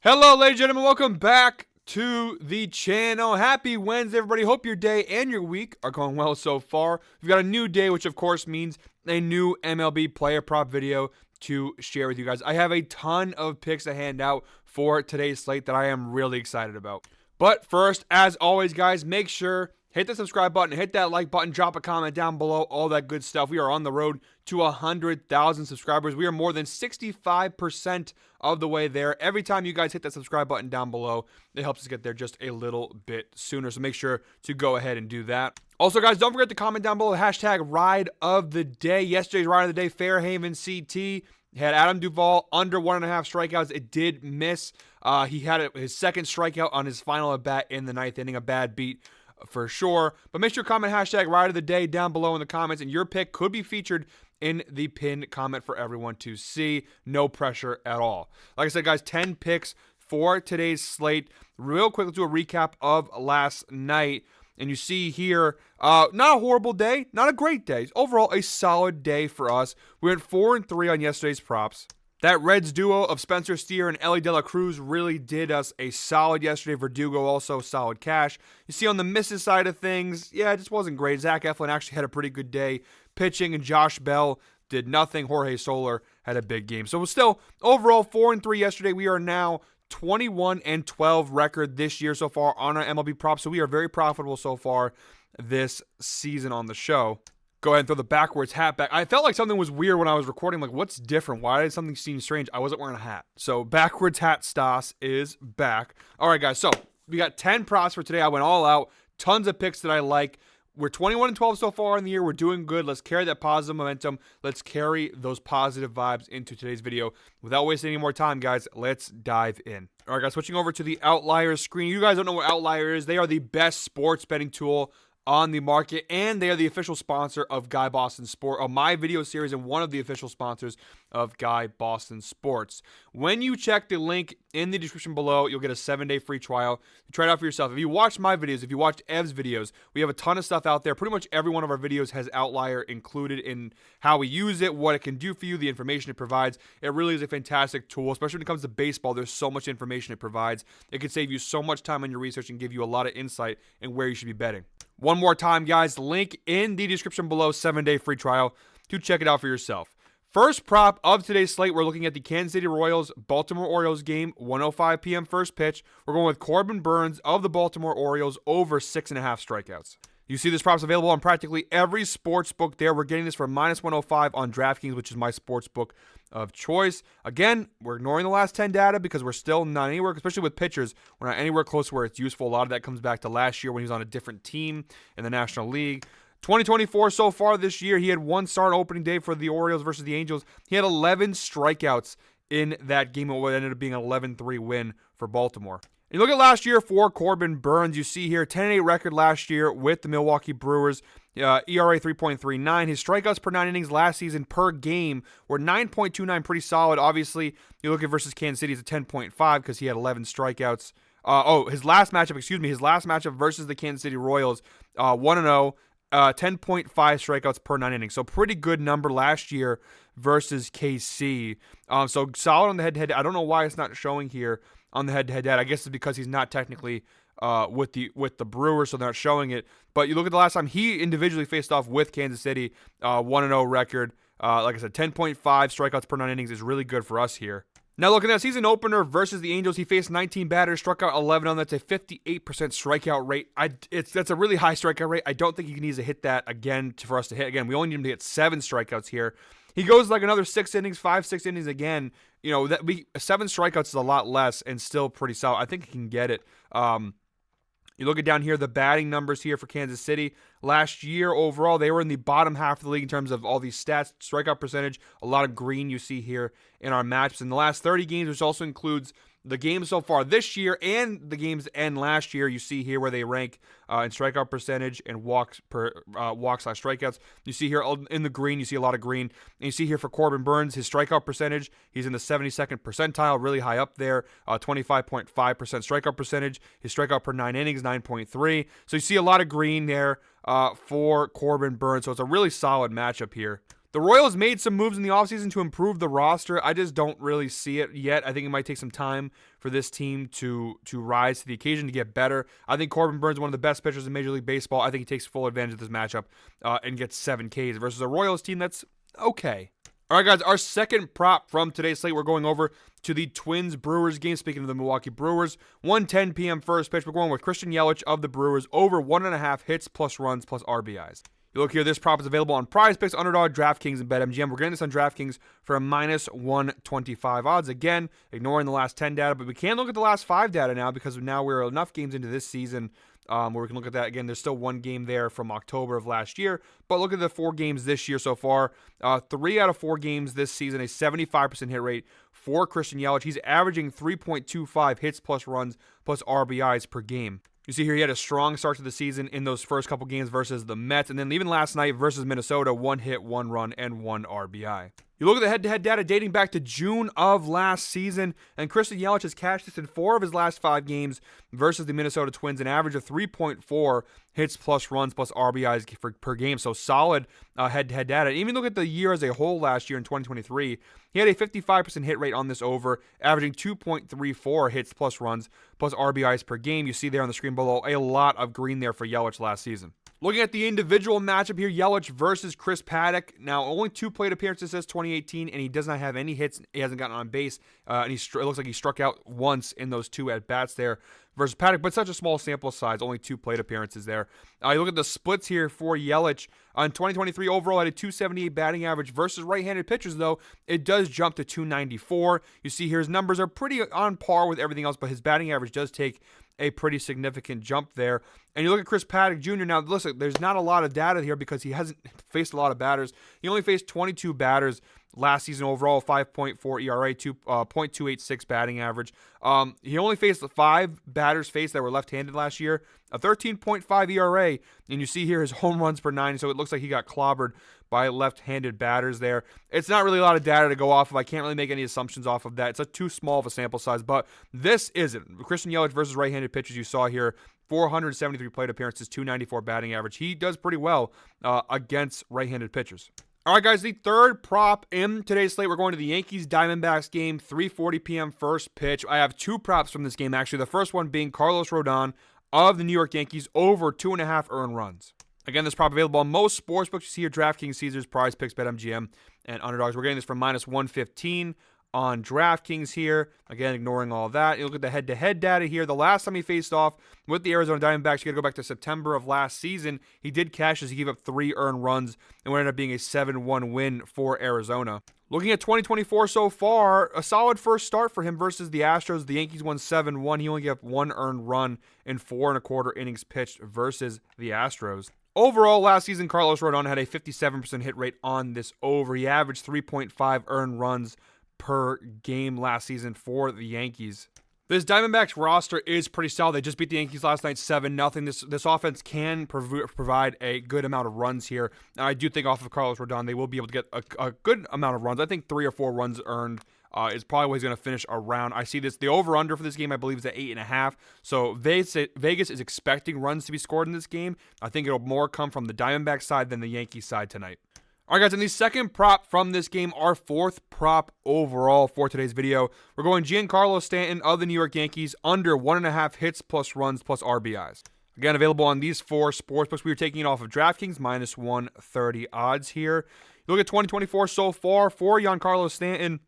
Hello, ladies and gentlemen. Welcome back to the channel. Happy Wednesday, everybody. Hope your day and your week are going well so far. We've got a new day, which of course means a new MLB Player Prop video to share with you guys. I have a ton of picks to hand out for today's slate that I am really excited about. But first, as always, guys, make sure hit the subscribe button, hit that like button, drop a comment down below, all that good stuff. We are on the road to 100,000 subscribers. We are more than 65% of the way there. Every time you guys hit that subscribe button down below, it helps us get there just a little bit sooner. So make sure to go ahead and do that. Also, guys, don't forget to comment down below hashtag ride of the day. Yesterday's ride of the day, Fairhaven CT. Had Adam Duvall under 1.5 strikeouts. It did miss. He had his second strikeout on his final at bat in the ninth inning. A bad beat for sure. But make sure to comment hashtag ride of the day down below in the comments, and your pick could be featured in the pinned comment for everyone to see. No pressure at all. Like I said, guys, 10 picks for today's slate. Real quick, let's do a recap of last night. And you see here, not a horrible day, not a great day. Overall, a solid day for us. We went 4-3 on yesterday's props. That Reds duo of Spencer Steer and Ellie De La Cruz really did us a solid yesterday. Verdugo also solid cash. You see on the misses side of things, yeah, it just wasn't great. Zach Eflin actually had a pretty good day pitching, and Josh Bell did nothing. Jorge Soler had a big game. So it was still overall 4-3 yesterday. We are now 21-12 record this year so far on our MLB props. So we are very profitable so far this season on the show. Go ahead and throw the backwards hat back. I felt like something was weird when I was recording. Like, what's different? Why did something seem strange? I wasn't wearing a hat. So backwards hat Stas is back. All right, guys. So we got 10 props for today. I went all out. Tons of picks that I like. We're 21-12 so far in the year. We're doing good. Let's carry that positive momentum. Let's carry those positive vibes into today's video. Without wasting any more time, guys, let's dive in. All right, guys, switching over to the Outliers screen. You guys don't know what Outlier is. They are the best sports betting tool on the market, and they are the official sponsor of Guy Boston Sport, my video series, and one of the official sponsors of Guy Boston Sports. When you check the link in the description below, you'll get a 7-day free trial. Try it out for yourself. If you watch my videos, if you watch Ev's videos, we have a ton of stuff out there. Pretty much every one of our videos has Outlier included in how we use it, what it can do for you, the information it provides. It really is a fantastic tool, especially when it comes to baseball. There's so much information it provides. It can save you so much time on your research and give you a lot of insight in where you should be betting. One more time, guys, link in the description below, 7-day free trial to check it out for yourself. First prop of today's slate, we're looking at the Kansas City Royals Baltimore Orioles game, 1:05 p.m. first pitch. We're going with Corbin Burnes of the Baltimore Orioles over 6.5 strikeouts. You see this prop's available on practically every sports book there. We're getting this for -105 on DraftKings, which is my sports book of choice. Again, we're ignoring the last 10 data because we're still not anywhere, especially with pitchers. We're not anywhere close to where it's useful. A lot of that comes back to last year when he was on a different team in the National League. 2024 so far this year, he had one start opening day for the Orioles versus the Angels. He had 11 strikeouts in that game, what ended up being an 11-3 win for Baltimore. You look at last year for Corbin Burnes, you see here 10-8 record last year with the Milwaukee Brewers, ERA 3.39. His strikeouts per 9 innings last season per game were 9.29, pretty solid. Obviously, you look at versus Kansas City, it's a 10.5 because he had 11 strikeouts. His last matchup versus the Kansas City Royals, 1-0. 10.5 strikeouts per 9 innings. So pretty good number last year versus KC. So solid on the head-to-head. I don't know why it's not showing here on the head-to-head data. I guess it's because he's not technically with the Brewers, so they're not showing it. But you look at the last time he individually faced off with Kansas City, 1-0 record. Like I said, 10.5 strikeouts per 9 innings is really good for us here. Now, looking at that season opener versus the Angels, he faced 19 batters, struck out 11 on. That's a 58% strikeout rate. That's a really high strikeout rate. I don't think he needs to hit that again for us to hit. Again, we only need him to hit 7 strikeouts here. He goes like another 6 innings, 6 innings again. 7 strikeouts is a lot less and still pretty solid. I think he can get it. You look at down here, the batting numbers here for Kansas City. Last year, overall, they were in the bottom half of the league in terms of all these stats. Strikeout percentage, a lot of green you see here in our matchups. In the last 30 games, which also includes the games so far this year and the games end last year, you see here where they rank in strikeout percentage and walks/strikeouts. You see here in the green, you see a lot of green. And you see here for Corbin Burnes, his strikeout percentage, he's in the 72nd percentile, really high up there, 25.5% strikeout percentage. His strikeout per 9 innings, 9.3. So you see a lot of green there for Corbin Burnes. So it's a really solid matchup here. The Royals made some moves in the offseason to improve the roster. I just don't really see it yet. I think it might take some time for this team to rise to the occasion, to get better. I think Corbin Burns is one of the best pitchers in Major League Baseball. I think he takes full advantage of this matchup and gets 7 Ks versus a Royals team that's okay. All right, guys, our second prop from today's slate, we're going over to the Twins-Brewers game. Speaking of the Milwaukee Brewers, 1:10 p.m. first pitch. We're going with Christian Yelich of the Brewers over 1.5 hits plus runs plus RBIs. You look here, this prop is available on Prize Picks, Underdog, DraftKings, and BetMGM. We're getting this on DraftKings for a minus 125 odds. Again, ignoring the last 10 data, but we can look at the last 5 data now because now we're enough games into this season where we can look at that. Again, there's still 1 game there from October of last year, but look at the 4 games this year so far. 3 out of 4 games this season, a 75% hit rate for Christian Yelich. He's averaging 3.25 hits plus runs plus RBIs per game. You see here he had a strong start to the season in those first couple games versus the Mets, and then even last night versus Minnesota, 1 hit, 1 run, and 1 RBI. You look at the head-to-head data dating back to June of last season, and Christian Yelich has cashed this in 4 of his last 5 games versus the Minnesota Twins, an average of 3.4 hits plus runs plus RBIs per game. So solid head-to-head data. Even look at the year as a whole last year in 2023. He had a 55% hit rate on this over, averaging 2.34 hits plus runs plus RBIs per game. You see there on the screen below a lot of green there for Yelich last season. Looking at the individual matchup here, Yelich versus Chris Paddack. Now, only 2 plate appearances since 2018, and he does not have any hits. He hasn't gotten on base, and it looks like he struck out once in those 2 at-bats there versus Paddack, but such a small sample size, only 2 plate appearances there. You look at the splits here for Yelich. In 2023, overall, had a 278 batting average versus right-handed pitchers, though. It does jump to 294. You see here his numbers are pretty on par with everything else, but his batting average does take a pretty significant jump there. And you look at Chris Paddack Jr. Now, listen, there's not a lot of data here because he hasn't faced a lot of batters. He only faced 22 batters last season overall, 5.4 ERA, 2.286 batting average. He only faced 5 batters faced that were left-handed last year, a 13.5 ERA, and you see here his home runs per 9, so it looks like he got clobbered by left-handed batters there. It's not really a lot of data to go off of. I can't really make any assumptions off of that. It's too small of a sample size, but this isn't. Christian Yelich versus right-handed pitchers you saw here, 473 plate appearances, 294 batting average. He does pretty well against right-handed pitchers. All right, guys, the third prop in today's slate, we're going to the Yankees-Diamondbacks game, 3:40 p.m. first pitch. I have 2 props from this game, actually. The first one being Carlos Rodon of the New York Yankees over 2.5 earned runs. Again, this prop available on most sportsbooks. You see here, DraftKings, Caesars, Prize Picks, BetMGM, and Underdogs. We're getting this for minus 115 on DraftKings here. Again, ignoring all that. You look at the head-to-head data here. The last time he faced off with the Arizona Diamondbacks, you got to go back to September of last season. He did cash as he gave up 3 earned runs and ended up being a 7-1 win for Arizona. Looking at 2024 so far, a solid first start for him versus the Astros. The Yankees won 7-1. He only gave up 1 earned run in 4 1/4 innings pitched versus the Astros. Overall, last season, Carlos Rodon had a 57% hit rate on this over. He averaged 3.5 earned runs per game last season for the Yankees. This Diamondbacks roster is pretty solid. They just beat the Yankees last night 7-0. This offense can provide a good amount of runs here. And I do think off of Carlos Rodon, they will be able to get a good amount of runs. I think 3 or 4 runs earned is probably what he's going to finish around. I see this. The over-under for this game, I believe, is at 8.5. So Vegas is expecting runs to be scored in this game. I think it'll more come from the Diamondbacks side than the Yankees side tonight. All right, guys, and the second prop from this game, our 4th prop overall for today's video, we're going Giancarlo Stanton of the New York Yankees under 1.5 hits plus runs plus RBIs. Again, available on these 4 sportsbooks. We are taking it off of DraftKings, minus 130 odds here. You look at 2024 so far for Giancarlo Stanton.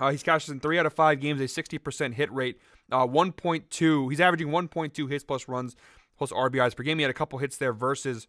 He's cashed in 3 out of 5 games, a 60% hit rate, 1.2. He's averaging 1.2 hits plus runs plus RBIs per game. He had a couple hits there versus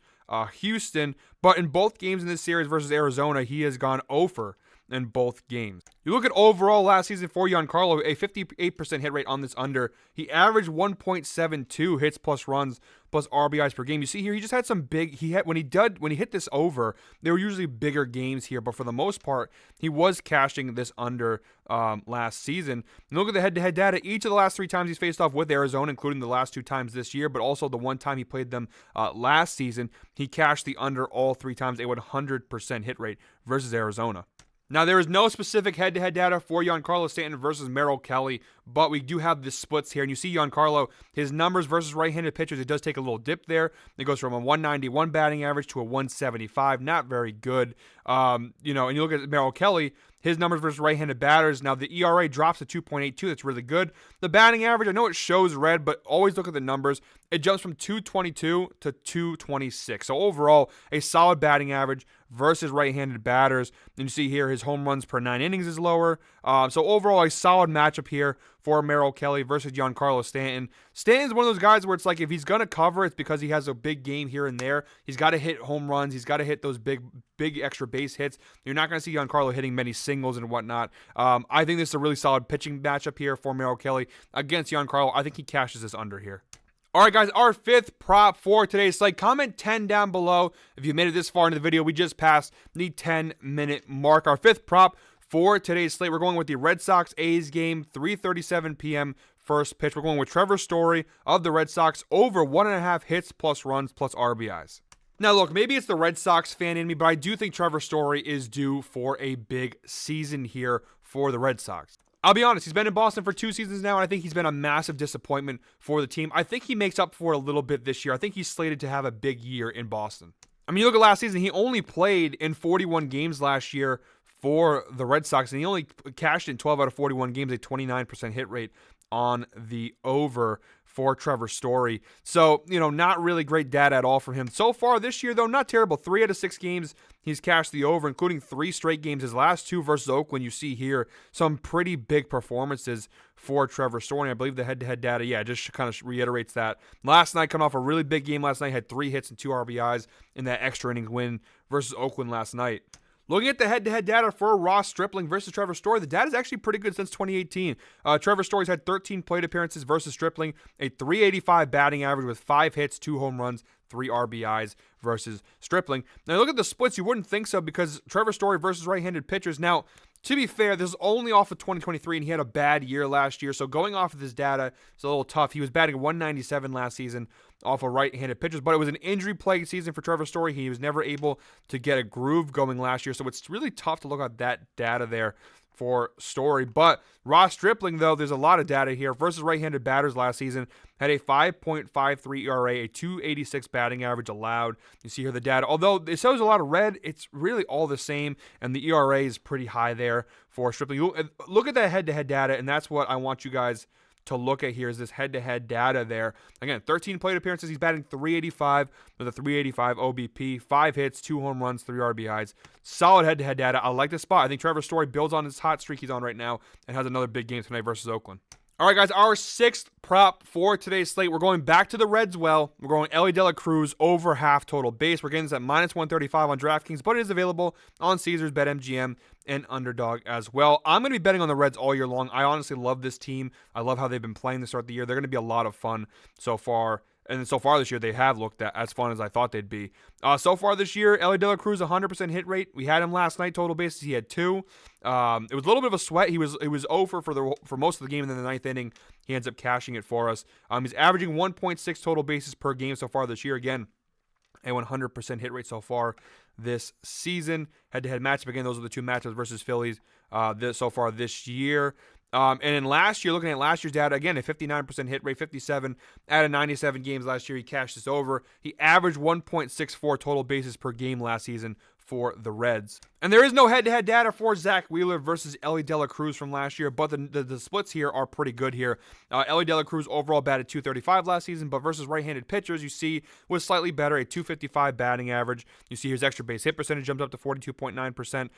Houston, but in both games in this series versus Arizona, he has gone over in both games. You look at overall last season for Giancarlo, a 58% hit rate on this under. He averaged 1.72 hits plus runs plus RBIs per game. You see here, he just had some big. When he hit this over, they were usually bigger games here, but for the most part, he was cashing this under last season. And look at the head-to-head data. Each of the last 3 times he's faced off with Arizona, including the last 2 times this year, but also the one time he played them last season, he cashed the under all 3 times, a 100% hit rate versus Arizona. Now, there is no specific head-to-head data for Giancarlo Stanton versus Merrill Kelly, but we do have the splits here. And you see Giancarlo, his numbers versus right-handed pitchers, it does take a little dip there. It goes from a 191 batting average to a 175. Not very good. And you look at Merrill Kelly, his numbers versus right-handed batters. Now, the ERA drops to 2.82. That's really good. The batting average, I know it shows red, but always look at the numbers. It jumps from 222 to 226. So overall, a solid batting average versus right-handed batters. And you see here his home runs per 9 innings is lower. So overall, a solid matchup here for Merrill Kelly versus Giancarlo Stanton. Stanton's one of those guys where it's like if he's going to cover, it's because he has a big game here and there. He's got to hit home runs. He's got to hit those big extra base hits. You're not going to see Giancarlo hitting many singles and whatnot. I think this is a really solid pitching matchup here for Merrill Kelly against Giancarlo. I think he cashes this under here. All right, guys, our fifth prop for today's slate. Comment 10 down below if you made it this far into the video. We just passed the 10-minute mark. Our fifth prop for today's slate, we're going with the Red Sox-A's game, 3:37 p.m. first pitch. We're going with Trevor Story of the Red Sox over 1.5 hits plus runs plus RBIs. Now, look, maybe it's the Red Sox fan in me, but I do think Trevor Story is due for a big season here for the Red Sox. I'll be honest, he's been in Boston for 2 seasons now, and I think he's been a massive disappointment for the team. I think he makes up for it a little bit this year. I think he's slated to have a big year in Boston. I mean, you look at last season, he only played in 41 games last year for the Red Sox, and he only cashed in 12 out of 41 games, a 29% hit rate on the over for Trevor Story. So, not really great data at all from him. So far this year, though, not terrible. 3 out of 6 games, he's cashed the over, including 3 straight games. His last 2 versus Oakland, you see here, some pretty big performances for Trevor Story. I believe the head-to-head data, just kind of reiterates that. Last night, coming off a really big game last night, had 3 hits and 2 RBIs in that extra innings win versus Oakland last night. Looking at the head-to-head data for Ross Stripling versus Trevor Story, the data is actually pretty good since 2018. Trevor Story's had 13 plate appearances versus Stripling, a 385 batting average with 5 hits, 2 home runs, 3 RBIs versus Stripling. Now, look at the splits. You wouldn't think so because Trevor Story versus right-handed pitchers. Now, to be fair, this is only off of 2023, and he had a bad year last year. So going off of this data is a little tough. He was batting 197 last season off of right-handed pitchers, but it was an injury-plagued season for Trevor Story. He was never able to get a groove going last year, so it's really tough to look at that data there for Story. But Ross Stripling, though, there's a lot of data here. Versus right-handed batters last season, had a 5.53 ERA, a 286 batting average allowed. You see here the data. Although it shows a lot of red, it's really all the same, and the ERA is pretty high there for Stripling. Look at that head-to-head data, and that's what I want you guys to look at here is this head-to-head data there. Again, 13 plate appearances. He's batting 385 with a 385 OBP, 5 hits, 2 home runs, 3 RBIs. Solid head-to-head data. I like this spot. I think Trevor Story builds on his hot streak he's on right now and has another big game tonight versus Oakland. All right, guys, our 6th prop for today's slate. We're going back to the Reds well. We're going Elly De La Cruz over half total base. We're getting this at -135 on DraftKings, but it is available on Caesars, BetMGM, and Underdog as well. I'm going to be betting on the Reds all year long. I honestly love this team. I love how they've been playing to start the year. They're going to be a lot of fun so far. And so far this year, they have looked as fun as I thought they'd be. So far this year, Elly De La Cruz, 100% hit rate. We had him last night, total bases. He had 2. It was a little bit of a sweat. He was over for most of the game, and then the 9th inning, he ends up cashing it for us. He's averaging 1.6 total bases per game so far this year. Again, a 100% hit rate so far this season. Head-to-head matchup, again, those are the 2 matchups versus Phillies so far this year. And in last year, looking at last year's data, again, a 59% hit rate, 57 out of 97 games last year. He cashed this over. He averaged 1.64 total bases per game last season for the Reds. And there is no head-to-head data for Zach Wheeler versus Elly De La Cruz from last year, but the splits here are pretty good here. Elly De La Cruz overall batted 235 last season, but versus right-handed pitchers, you see, was slightly better, a 255 batting average. You see his extra base hit percentage jumped up to 42.9%.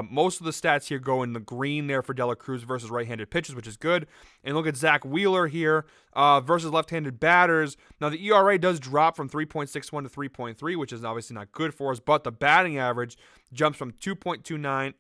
Most of the stats here go in the green there for De La Cruz versus right-handed pitchers, which is good. And look at Zach Wheeler here versus left-handed batters. Now, the ERA does drop from 3.61 to 3.3, which is obviously not good for us, but the batting average jumps from 2.29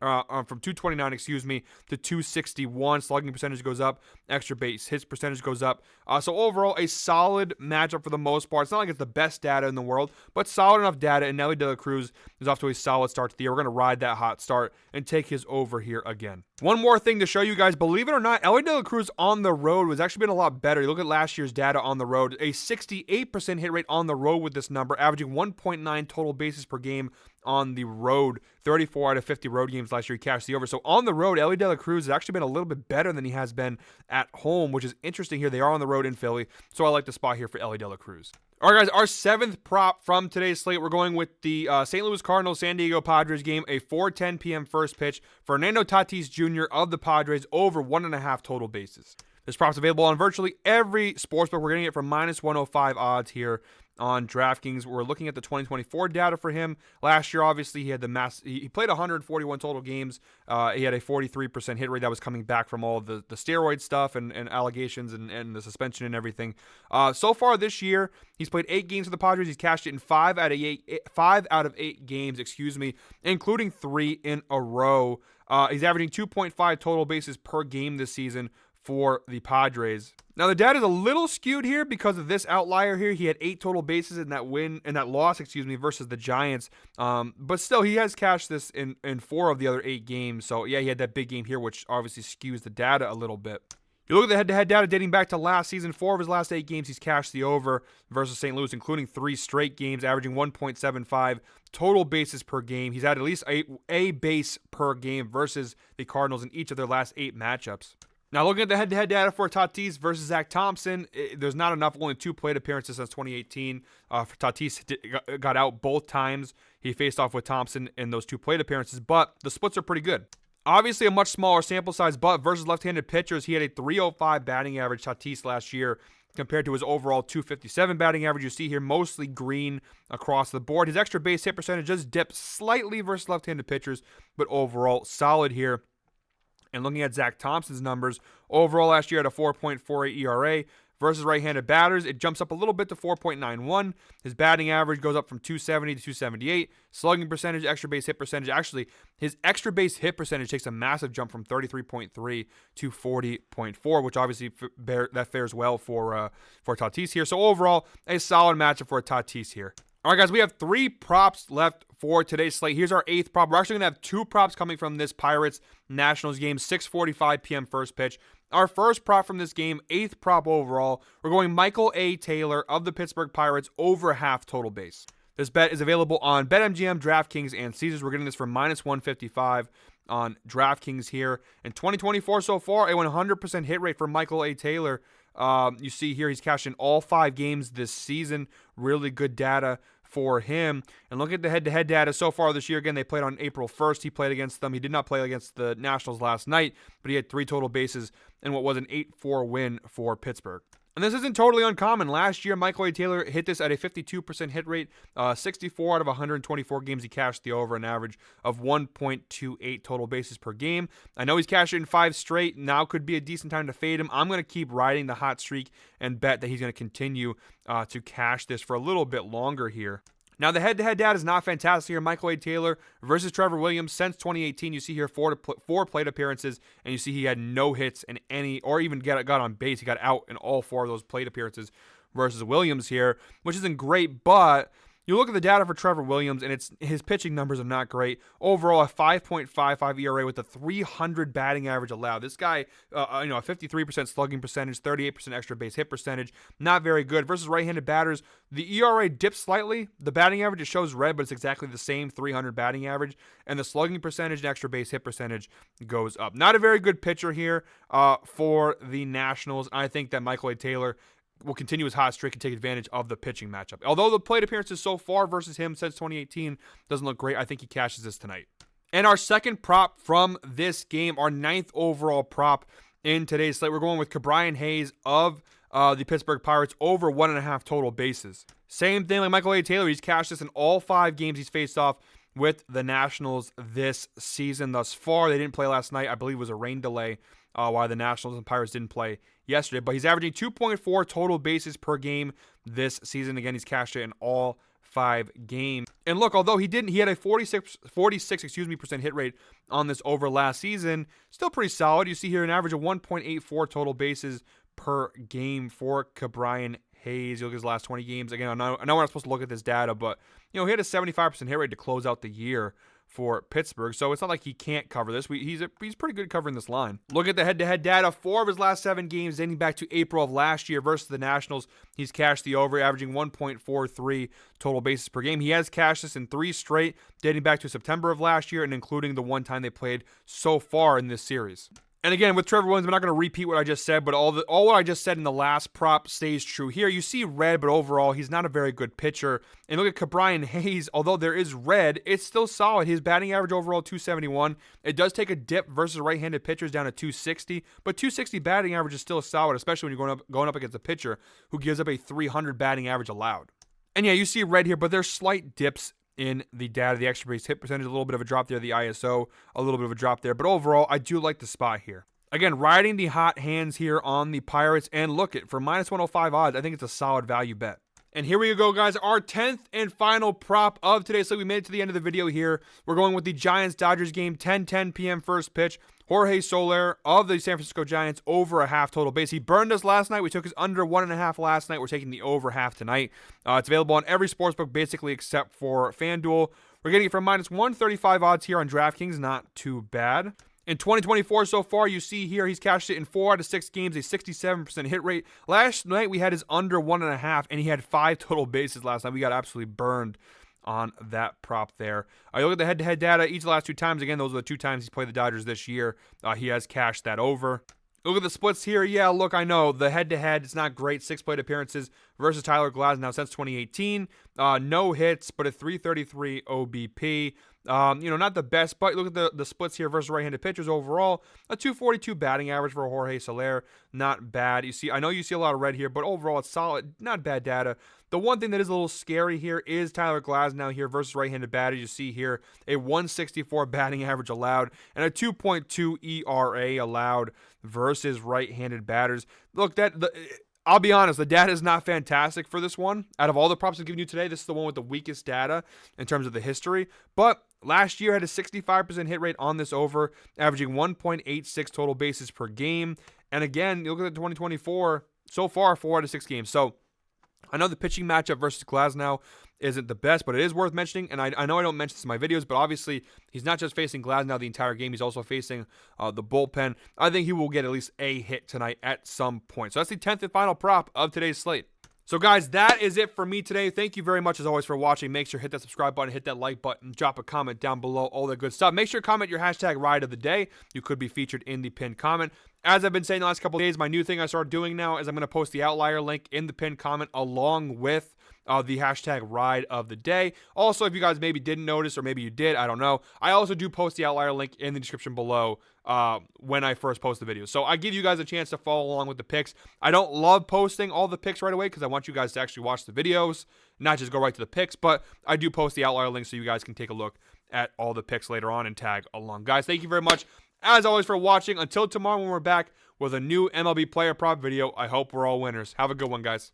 from 229, to 261. Slugging percentage goes up. Extra base hits percentage goes up. So overall, a solid matchup for the most part. It's not like it's the best data in the world, but solid enough data. And Elly De La Cruz is off to a solid start to the year. We're going to ride that hot start and take his over here again. One more thing to show you guys, believe it or not, Elly De La Cruz on the road was actually been a lot better. You look at last year's data on the road, a 68% hit rate on the road with this number, averaging 1.9 total bases per game on the road road. 34 out of 50 road games last year, he cashed the over. So on the road, Elly De La Cruz has actually been a little bit better than he has been at home, which is interesting here. They are on the road in Philly, so I like the spot here for Elly De La Cruz. All right, guys, our 7th prop from today's slate, we're going with the St. Louis Cardinals San Diego Padres game, a 4:10 p.m. first pitch. Fernando Tatis Jr. of the Padres over 1.5 total bases. This prop's available on virtually every sportsbook. We're getting it from -105 odds here on DraftKings. We're looking at the 2024 data for him. Last year, obviously, he had he played 141 total games. He had a 43% hit rate. That was coming back from all the steroid stuff and allegations and the suspension and everything. So far this year, he's played 8 games for the Padres. He's cashed it in 5 out of 8 games, including 3 in a row. He's averaging 2.5 total bases per game this season for the Padres. Now the data is a little skewed here because of this outlier here. He had 8 total bases in that loss, versus the Giants. But still, he has cashed this in 4 of the other 8 games. So yeah, he had that big game here, which obviously skews the data a little bit. You look at the head-to-head data dating back to last season. 4 of his last 8 games, he's cashed the over versus St. Louis, including 3 straight games, averaging 1.75 total bases per game. He's had at least a base per game versus the Cardinals in each of their last 8 matchups. Now, looking at the head-to-head data for Tatis versus Zach Thompson, there's not enough. Only 2 plate appearances since 2018. Tatis got out both times. He faced off with Thompson in those 2 plate appearances, but the splits are pretty good. Obviously, a much smaller sample size, but versus left-handed pitchers, he had a 305 batting average, Tatis, last year, compared to his overall 257 batting average. You see here mostly green across the board. His extra base hit percentage does dip slightly versus left-handed pitchers, but overall solid here. And looking at Zach Thompson's numbers, overall last year at a 4.48 ERA versus right-handed batters, it jumps up a little bit to 4.91. His batting average goes up from 270 to 278. Slugging percentage, extra base hit percentage. Actually, his extra base hit percentage takes a massive jump from 33.3 to 40.4, which obviously that fares well for Tatis here. So overall, a solid matchup for Tatis here. All right, guys, we have 3 props left for today's slate. Here's our 8th prop. We're actually going to have 2 props coming from this Pirates-Nationals game, 6:45 p.m. first pitch. Our first prop from this game, 8th prop overall, we're going Michael A. Taylor of the Pittsburgh Pirates over half total base. This bet is available on BetMGM, DraftKings, and Caesars. We're getting this for -155 on DraftKings here. In 2024 so far, a 100% hit rate for Michael A. Taylor. You see here he's cashed in all 5 games this season. Really good data for him. And look at the head-to-head data so far this year. Again, they played on April 1st. He played against them. He did not play against the Nationals last night, but he had 3 total bases in what was an 8-4 win for Pittsburgh. And this isn't totally uncommon. Last year, Michael A. Taylor hit this at a 52% hit rate. 64 out of 124 games, he cashed the over, an average of 1.28 total bases per game. I know he's cashed it in 5 straight. Now could be a decent time to fade him. I'm going to keep riding the hot streak and bet that he's going to continue to cash this for a little bit longer here. Now, the head-to-head data is not fantastic here. Michael A. Taylor versus Trevor Williams since 2018. You see here 4 plate appearances, and you see he had no hits in any, or even got on base. He got out in all 4 of those plate appearances versus Williams here, which isn't great, but you look at the data for Trevor Williams, and his pitching numbers are not great. Overall, a 5.55 ERA with a 300 batting average allowed. This guy, a 53% slugging percentage, 38% extra base hit percentage, not very good. Versus right-handed batters, the ERA dips slightly. The batting average, it shows red, but it's exactly the same 300 batting average. And the slugging percentage and extra base hit percentage goes up. Not a very good pitcher here for the Nationals. I think that Michael A. Taylor will continue his hot streak and take advantage of the pitching matchup. Although the plate appearances so far versus him since 2018 doesn't look great, I think he cashes this tonight. And our second prop from this game, our 9th overall prop in today's slate, we're going with Ke'Bryan Hayes of the Pittsburgh Pirates over 1.5 total bases. Same thing like Michael A. Taylor. He's cashed this in all 5 games he's faced off with the Nationals this season thus far. They didn't play last night. I believe it was a rain delay why the Nationals and Pirates didn't play yesterday. But he's averaging 2.4 total bases per game this season. Again, he's cashed it in all 5 games. And look, although he had a 46% hit rate on this over last season, still pretty solid. You see here an average of 1.84 total bases per game for Ke'Bryan Hayes. You look at his last 20 games. Again, I know we're not supposed to look at this data, but he had a 75% hit rate to close out the year for Pittsburgh. So it's not like he can't cover this. He's pretty good covering this line. Look at the head-to-head data. 4 of his last 7 games dating back to April of last year versus the Nationals. He's cashed the over, averaging 1.43 total bases per game. He has cashed this in 3 straight dating back to September of last year and including the one time they played so far in this series. And again, with Trevor Williams, I'm not going to repeat what I just said, but all what I just said in the last prop stays true here. You see red, but overall, he's not a very good pitcher. And look at Ke'Bryan Hayes. Although there is red, it's still solid. His batting average overall, 271. It does take a dip versus right-handed pitchers down to 260, but 260 batting average is still solid, especially when you're going up against a pitcher who gives up a 300 batting average allowed. And yeah, you see red here, but there's slight dips in the data. The extra base hit percentage, a little bit of a drop there. The ISO, a little bit of a drop there. But overall, I do like the spot here. Again, riding the hot hands here on the Pirates. And look, for minus 105 odds, I think it's a solid value bet. And here we go, guys. Our 10th and final prop of today. So we made it to the end of the video here. We're going with the Giants-Dodgers game, 10:10 p.m. first pitch. Jorge Soler of the San Francisco Giants over a half total base. He burned us last night. We took his under 1.5 last night. We're taking the over half tonight. It's available on every sportsbook basically except for FanDuel. We're getting it for minus 135 odds here on DraftKings. Not too bad. In 2024 so far, you see here he's cashed it in 4 out of 6 games, a 67% hit rate. Last night we had his under 1.5, and he had 5 total bases last night. We got absolutely burned on that prop there. I look at the head-to-head data. Each of the last 2 times, again, those are the 2 times he's played the Dodgers this year. He has cashed that over. Look at the splits here. Yeah, look, I know the head-to-head, it's not great. 6 plate appearances versus Tyler Glasnow since 2018. No hits, but a 333 OBP. Not the best, but look at the splits here versus right-handed pitchers overall. A 242 batting average for Jorge Soler. Not bad. I know you see a lot of red here, but overall it's solid. Not bad data. The one thing that is a little scary here is Tyler Glasnow here versus right-handed batters. You see here a 164 batting average allowed and a 2.2 ERA allowed versus right-handed batters. Look, I'll be honest, the data is not fantastic for this one. Out of all the props I've given you today, this is the one with the weakest data in terms of the history. But last year had a 65% hit rate on this over, averaging 1.86 total bases per game. And again, you look at the 2024, so far 4 out of 6 games. So I know the pitching matchup versus Glasnow isn't the best, but it is worth mentioning. And I know I don't mention this in my videos, but obviously he's not just facing Glasnow the entire game. He's also facing the bullpen. I think he will get at least a hit tonight at some point. So that's the 10th and final prop of today's slate. So guys, that is it for me today. Thank you very much as always for watching. Make sure to hit that subscribe button, hit that like button, drop a comment down below, all that good stuff. Make sure to comment your hashtag ride of the day. You could be featured in the pinned comment. As I've been saying the last couple of days, my new thing I started doing now is I'm going to post the outlier link in the pinned comment along with the hashtag ride of the day. Also, if you guys maybe didn't notice or maybe you did, I don't know, I also do post the outlier link in the description below when I first post the video. So I give you guys a chance to follow along with the picks. I don't love posting all the picks right away because I want you guys to actually watch the videos, not just go right to the picks, but I do post the outlier link so you guys can take a look at all the picks later on and tag along. Guys, thank you very much as always for watching. Until tomorrow when we're back with a new MLB Player Prop video, I hope we're all winners. Have a good one, guys.